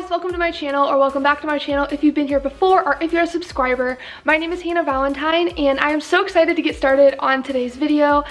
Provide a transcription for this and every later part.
guys, welcome to my channel, or welcome back to my channel if you've been here before or if you're a subscriber. My name is Valentine and I am so excited to get started on today's video.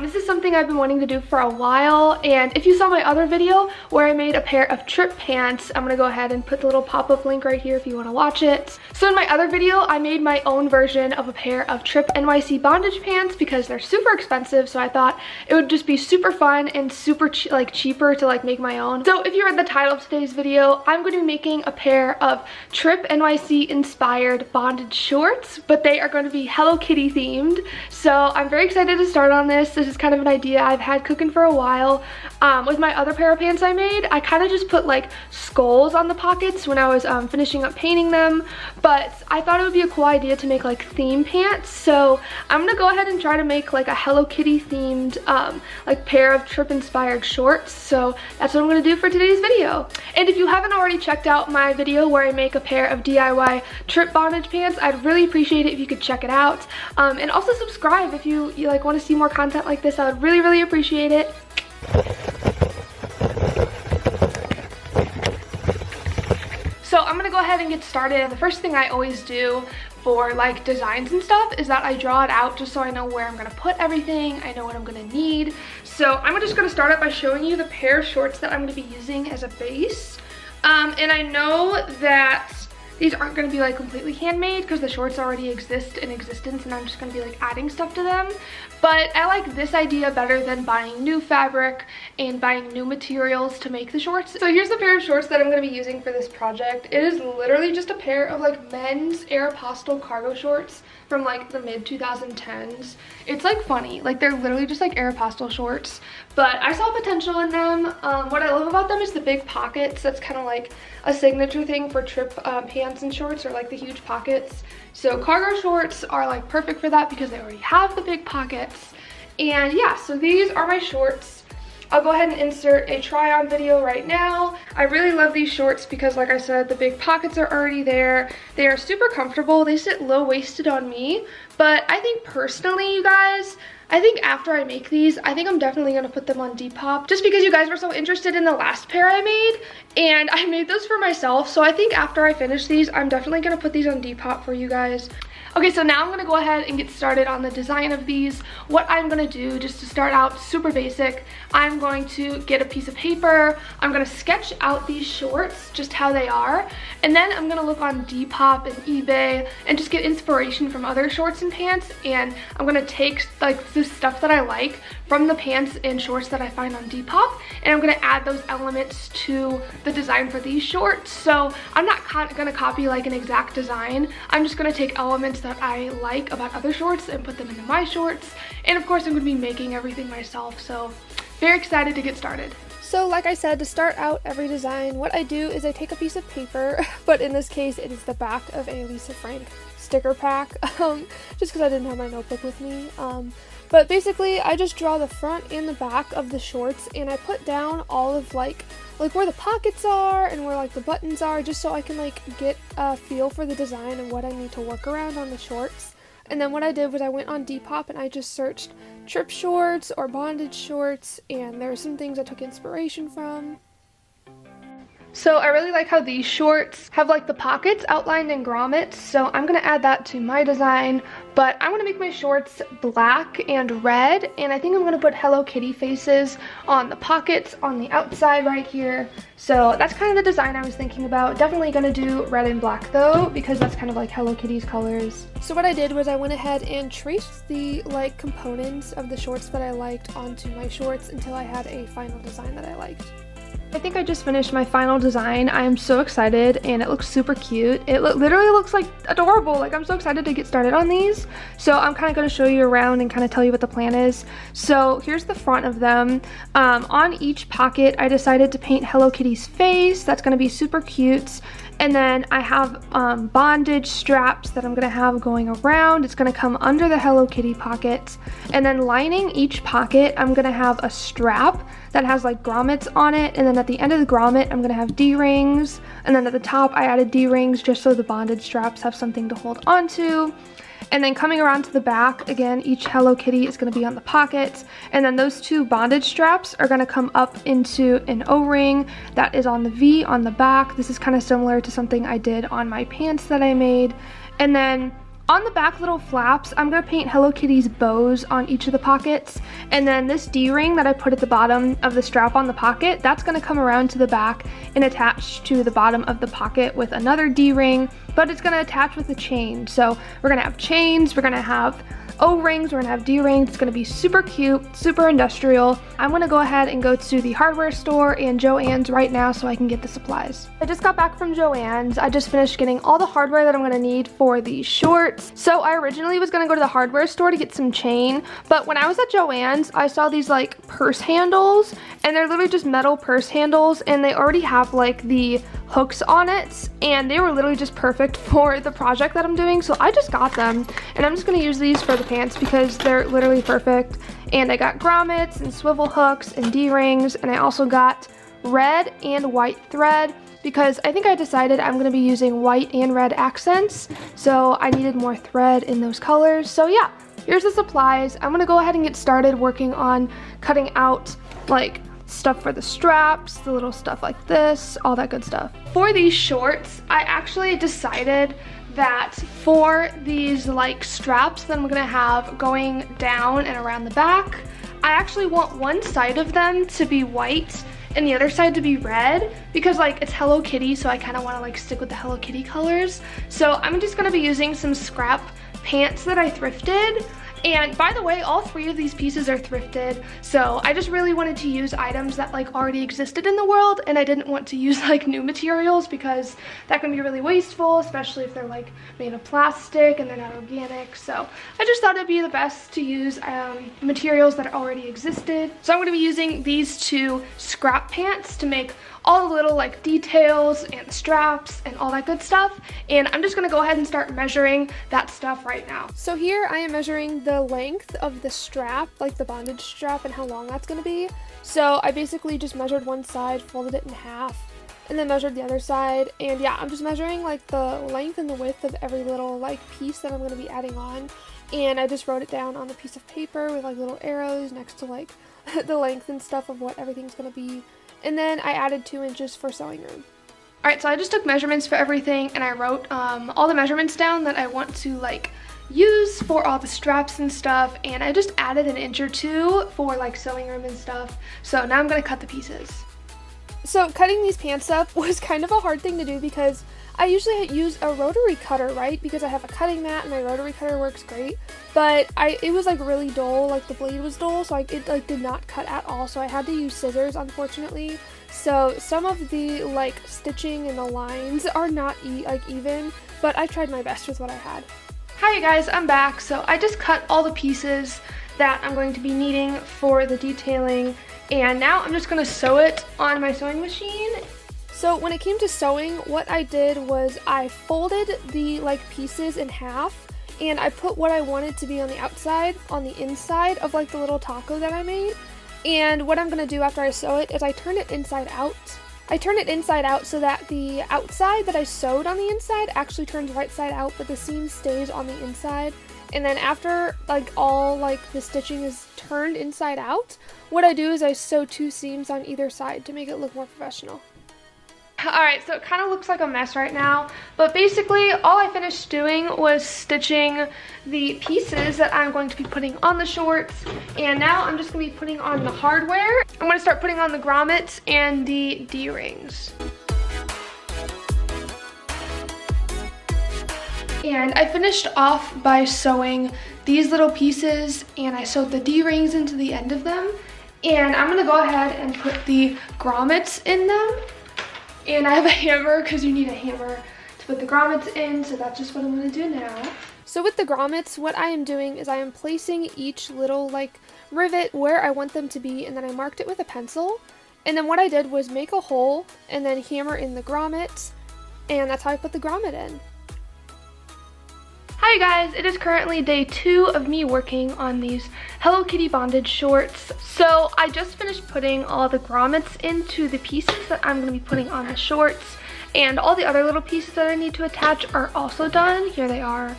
This is something I've been wanting to do for a while, and if you saw my other video where I made a pair of Tripp pants, I'm gonna go ahead and put the little pop-up link right here if you want to watch it. So in my other video, I made my own version of a pair of Tripp NYC bondage pants because they're super expensive, so I thought it would just be super fun and super cheaper to make my own. So if you read the title of today's video, I'm going to be making a pair of Tripp NYC-inspired bondage shorts, but they are going to be Hello Kitty themed. So I'm very excited to start on this. This is kind of an idea I've had cooking for a while. With my other pair of pants I made, I kind of just put skulls on the pockets when I was finishing up painting them, but I thought it would be a cool idea to make theme pants. So I'm going to go ahead and try to make a Hello Kitty themed pair of Tripp inspired shorts. So that's what I'm going to do for today's video. And if you haven't already checked out my video where I make a pair of DIY Tripp bondage pants, I'd really appreciate it if you could check it out. And also subscribe if you want to see more content like this. I would really appreciate it. So I'm gonna go ahead and get started. The first thing I always do for designs and stuff is that I draw it out just so I know where I'm gonna put everything. I know what I'm gonna need. So I'm just gonna start out by showing you the pair of shorts that I'm gonna be using as a base. And I know that these aren't going to be completely handmade because the shorts already exist in existence and I'm just going to be adding stuff to them. But I like this idea better than buying new fabric and buying new materials to make the shorts. So here's the pair of shorts that I'm going to be using for this project. It is literally just a pair of men's Aeropostale cargo shorts from the mid 2010s. It's funny, they're literally just Aeropostale shorts, but I saw potential in them. What I love about them is the big pockets. That's kind of a signature thing for Tripp pants and shorts, or the huge pockets. So cargo shorts are perfect for that because they already have the big pockets. And yeah, so these are my shorts. I'll go ahead and insert a try-on video right now. I really love these shorts because, like I said, the big pockets are already there. They are super comfortable. They sit low-waisted on me, but I think personally, you guys, I think after I make these, I think I'm definitely going to put them on Depop just because you guys were so interested in the last pair I made, and I made those for myself. So I think after I finish these, I'm definitely going to put these on Depop for you guys. Okay, so now I'm going to go ahead and get started on the design of these. What I'm going to do, just to start out super basic, I'm going to get a piece of paper. I'm going to sketch out these shorts, just how they are. And then I'm going to look on Depop and eBay and just get inspiration from other shorts and pants. And I'm going to take the stuff that I like from the pants and shorts that I find on Depop, and I'm going to add those elements to the design for these shorts. So I'm not going to copy an exact design. I'm just going to take elements that I like about other shorts and put them into my shorts. And of course I'm going to be making everything myself, so very excited to get started. So like I said, to start out every design, what I do is I take a piece of paper, but in this case it is the back of a Lisa Frank sticker pack, just because I didn't have my notebook with me. But basically I just draw the front and the back of the shorts, and I put down all of where the pockets are and where the buttons are, just so I can get a feel for the design and what I need to work around on the shorts. And then what I did was I went on Depop and I just searched Tripp shorts or bondage shorts, and there are some things I took inspiration from. So I really like how these shorts have the pockets outlined in grommets, so I'm going to add that to my design. But I'm going to make my shorts black and red, and I think I'm going to put Hello Kitty faces on the pockets on the outside right here. So that's kind of the design I was thinking about. Definitely going to do red and black though, because that's kind of Hello Kitty's colors. So what I did was I went ahead and traced the components of the shorts that I liked onto my shorts until I had a final design that I liked. I think I just finished my final design. I am so excited, and it looks super cute. It literally looks adorable. I'm so excited to get started on these. So I'm kind of going to show you around and kind of tell you what the plan is. So here's the front of them. On each pocket I decided to paint Hello Kitty's face. That's going to be super cute. And then I have bondage straps that I'm going to have going around. It's going to come under the Hello Kitty pocket. And then lining each pocket, I'm going to have a strap that has grommets on it. And then at the end of the grommet, I'm going to have D-rings. And then at the top, I added D-rings just so the bondage straps have something to hold on to. And then coming around to the back, again, each Hello Kitty is going to be on the pockets. And then those two bondage straps are going to come up into an O-ring that is on the V on the back. This is kind of similar to something I did on my pants that I made. And then on the back little flaps, I'm going to paint Hello Kitty's bows on each of the pockets. And then this D-ring that I put at the bottom of the strap on the pocket, that's going to come around to the back and attach to the bottom of the pocket with another D-ring, but it's going to attach with a chain. So we're going to have chains, we're going to have O-rings, we're gonna have D-rings. It's gonna be super cute, super industrial. I'm gonna go ahead and go to the hardware store and Joann's right now so I can get the supplies. I just got back from Joann's. I just finished getting all the hardware that I'm gonna need for these shorts. So I originally was gonna go to the hardware store to get some chain, but when I was at Joann's, I saw these like purse handles, and they're literally just metal purse handles, and they already have like the hooks on it, and they were literally just perfect for the project that I'm doing. So I just got them, and I'm just gonna use these for the pants because they're literally perfect. And I got grommets and swivel hooks and D-rings, and I also got red and white thread because I think I decided I'm gonna be using white and red accents, so I needed more thread in those colors. So yeah, here's the supplies. I'm gonna go ahead and get started working on cutting out like stuff for the straps, the little stuff like this, all that good stuff. For these shorts, I actually decided that for these like straps that I'm gonna have going down and around the back, I actually want one side of them to be white and the other side to be red because like it's Hello Kitty, so I kind of want to like stick with the Hello Kitty colors. So I'm just gonna be using some scrap pants that I thrifted. And by the way, all three of these pieces are thrifted, so I just really wanted to use items that like already existed in the world, and I didn't want to use like new materials because that can be really wasteful, especially if they're like made of plastic and they're not organic. So I just thought it'd be the best to use materials that already existed. So I'm going to be using these two scrap pants to make all the little like details and straps and all that good stuff, and I'm just gonna go ahead and start measuring that stuff right now. So here I am measuring the length of the strap, like the bondage strap, and how long that's gonna be. So I basically just measured one side, folded it in half, and then measured the other side. And yeah, I'm just measuring like the length and the width of every little like piece that I'm gonna be adding on, and I just wrote it down on a piece of paper with like little arrows next to like the length and stuff of what everything's gonna be. And then I added 2 inches for sewing room. Alright, so I just took measurements for everything, and I wrote all the measurements down that I want to like use for all the straps and stuff, and I just added an inch or 2 for like sewing room and stuff. So now I'm gonna cut the pieces. So cutting these pants up was kind of a hard thing to do because I usually use a rotary cutter, right? Because I have a cutting mat and my rotary cutter works great. But it was like really dull, like the blade was dull, so it like did not cut at all. So I had to use scissors, unfortunately. So some of the like stitching and the lines are not even, but I tried my best with what I had. Hi you guys, I'm back. So I just cut all the pieces that I'm going to be needing for the detailing, and now I'm just gonna sew it on my sewing machine. So when it came to sewing, what I did was I folded the like pieces in half, and I put what I wanted to be on the outside on the inside of like the little taco that I made. And what I'm gonna do after I sew it is I turn it inside out. I turn it inside out so that the outside that I sewed on the inside actually turns right side out, but the seam stays on the inside. And then after like all like the stitching is turned inside out, what I do is I sew 2 seams on either side to make it look more professional. Alright, so it kind of looks like a mess right now, but basically all I finished doing was stitching the pieces that I'm going to be putting on the shorts, and now I'm just going to be putting on the hardware. I'm going to start putting on the grommets and the D-rings. And I finished off by sewing these little pieces, and I sewed the D-rings into the end of them, and I'm going to go ahead and put the grommets in them. And I have a hammer because you need a hammer to put the grommets in, so that's just what I'm going to do now. So with the grommets, what I am doing is I am placing each little like rivet where I want them to be, and then I marked it with a pencil. And then what I did was make a hole and then hammer in the grommet, and that's how I put the grommet in. Hi guys, it is currently day 2 of me working on these Hello Kitty bondage shorts. So I just finished putting all the grommets into the pieces that I'm going to be putting on the shorts, and all the other little pieces that I need to attach are also done. Here they are.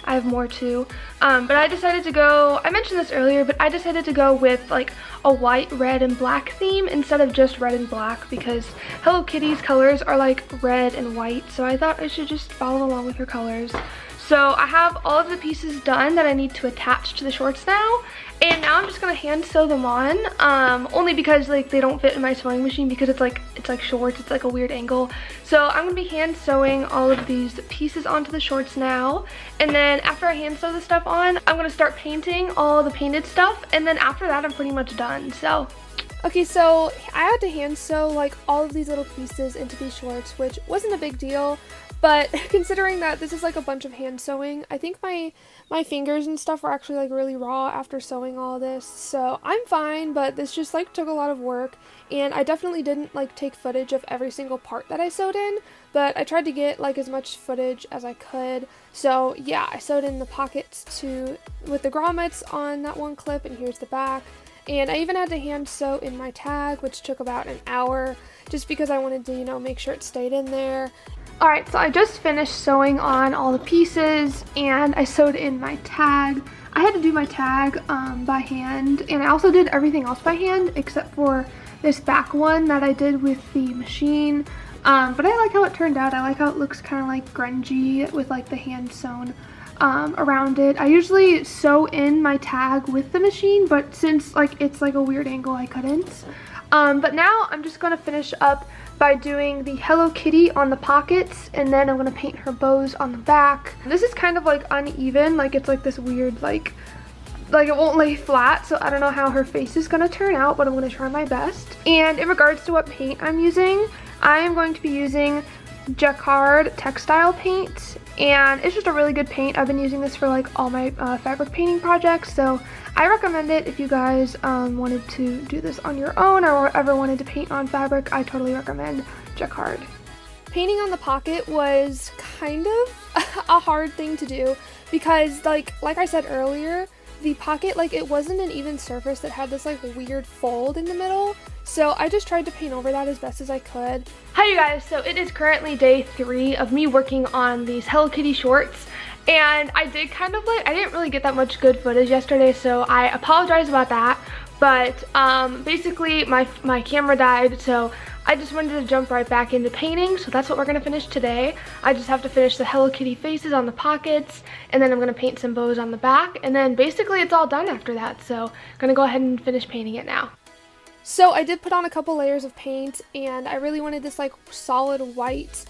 I have more too. But I decided to go, I mentioned this earlier, but I decided to go with like a white, red, and black theme instead of just red and black because Hello Kitty's colors are like red and white, so I thought I should just follow along with her colors. So I have all of the pieces done that I need to attach to the shorts now, and now I'm just gonna hand sew them on, only because like they don't fit in my sewing machine because it's like shorts, it's like a weird angle. So I'm gonna be hand sewing all of these pieces onto the shorts now, and then after I hand sew the stuff on, I'm gonna start painting all the painted stuff, and then after that I'm pretty much done. So okay, so I had to hand sew like all of these little pieces into these shorts, which wasn't a big deal. But considering that this is like a bunch of hand sewing, I think my fingers and stuff were actually like really raw after sewing all this. So I'm fine, but this just like took a lot of work, and I definitely didn't like take footage of every single part that I sewed in, but I tried to get like as much footage as I could. So yeah, I sewed in the pockets with the grommets on that one clip, and here's the back. And I even had to hand sew in my tag, which took about an hour, just because I wanted to, you know, make sure it stayed in there. Alright, so I just finished sewing on all the pieces, and I sewed in my tag. I had to do my tag by hand, and I also did everything else by hand except for this back one that I did with the machine. But I like how it turned out. I like how it looks kind of like grungy with like the hand sewn around it. I usually sew in my tag with the machine, but since like it's like a weird angle, I couldn't. But now I'm just gonna finish up by doing the Hello Kitty on the pockets, and then I'm gonna paint her bows on the back. This is kind of like uneven, like it's like this weird like it won't lay flat, so I don't know how her face is gonna turn out, but I'm gonna try my best. And in regards to what paint I'm using, I am going to be using Jacquard textile paint, and it's just a really good paint. I've been using this for like all my fabric painting projects, so I recommend it if you guys wanted to do this on your own or ever wanted to paint on fabric. I totally recommend Jacquard. Painting on the pocket was kind of a hard thing to do because like I said earlier, the pocket, like it wasn't an even surface that had this like weird fold in the middle. So I just tried to paint over that as best as I could. Hi you guys, so it is currently day 3 of me working on these Hello Kitty shorts. And I did kind of like, I didn't really get that much good footage yesterday, so I apologize about that. But basically my camera died, so I just wanted to jump right back into painting, so that's what we're gonna finish today. I just have to finish the Hello Kitty faces on the pockets, and then I'm gonna paint some bows on the back, and then basically it's all done after that, so I'm gonna go ahead and finish painting it now. So I did put on a couple layers of paint, and I really wanted this like solid white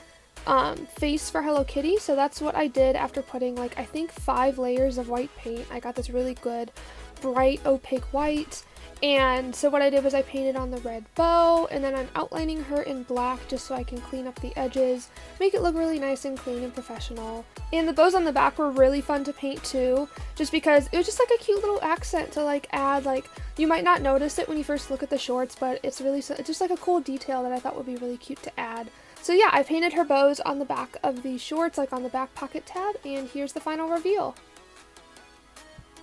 face for Hello Kitty, so that's what I did after putting like I think 5 layers of white paint. I got this really good bright opaque white, and so what I did was I painted on the red bow, and then I'm outlining her in black just so I can clean up the edges, make it look really nice and clean and professional. And the bows on the back were really fun to paint too, just because it was just like a cute little accent to like add. Like you might not notice it when you first look at the shorts, but it's just like a cool detail that I thought would be really cute to add. So yeah, I painted her bows on the back of the shorts, like on the back pocket tab, and here's the final reveal.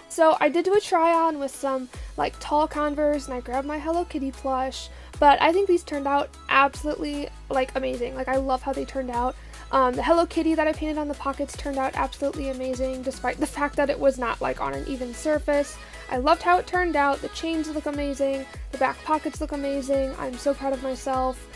So I did do a try on with some like tall Converse, and I grabbed my Hello Kitty plush, but I think these turned out absolutely like amazing. Like I love how they turned out. The Hello Kitty that I painted on the pockets turned out absolutely amazing, despite the fact that it was not like on an even surface. I loved how it turned out. The chains look amazing. The back pockets look amazing. I'm so proud of myself.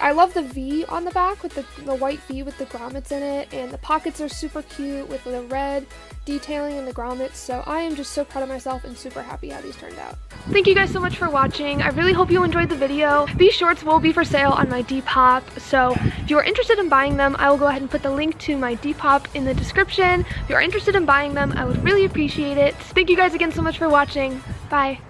I love the V on the back with the white V with the grommets in it, and the pockets are super cute with the red detailing and the grommets, so I am just so proud of myself and super happy how these turned out. Thank you guys so much for watching. I really hope you enjoyed the video. These shorts will be for sale on my Depop, so if you are interested in buying them, I will go ahead and put the link to my Depop in the description. If you are interested in buying them, I would really appreciate it. Thank you guys again so much for watching. Bye.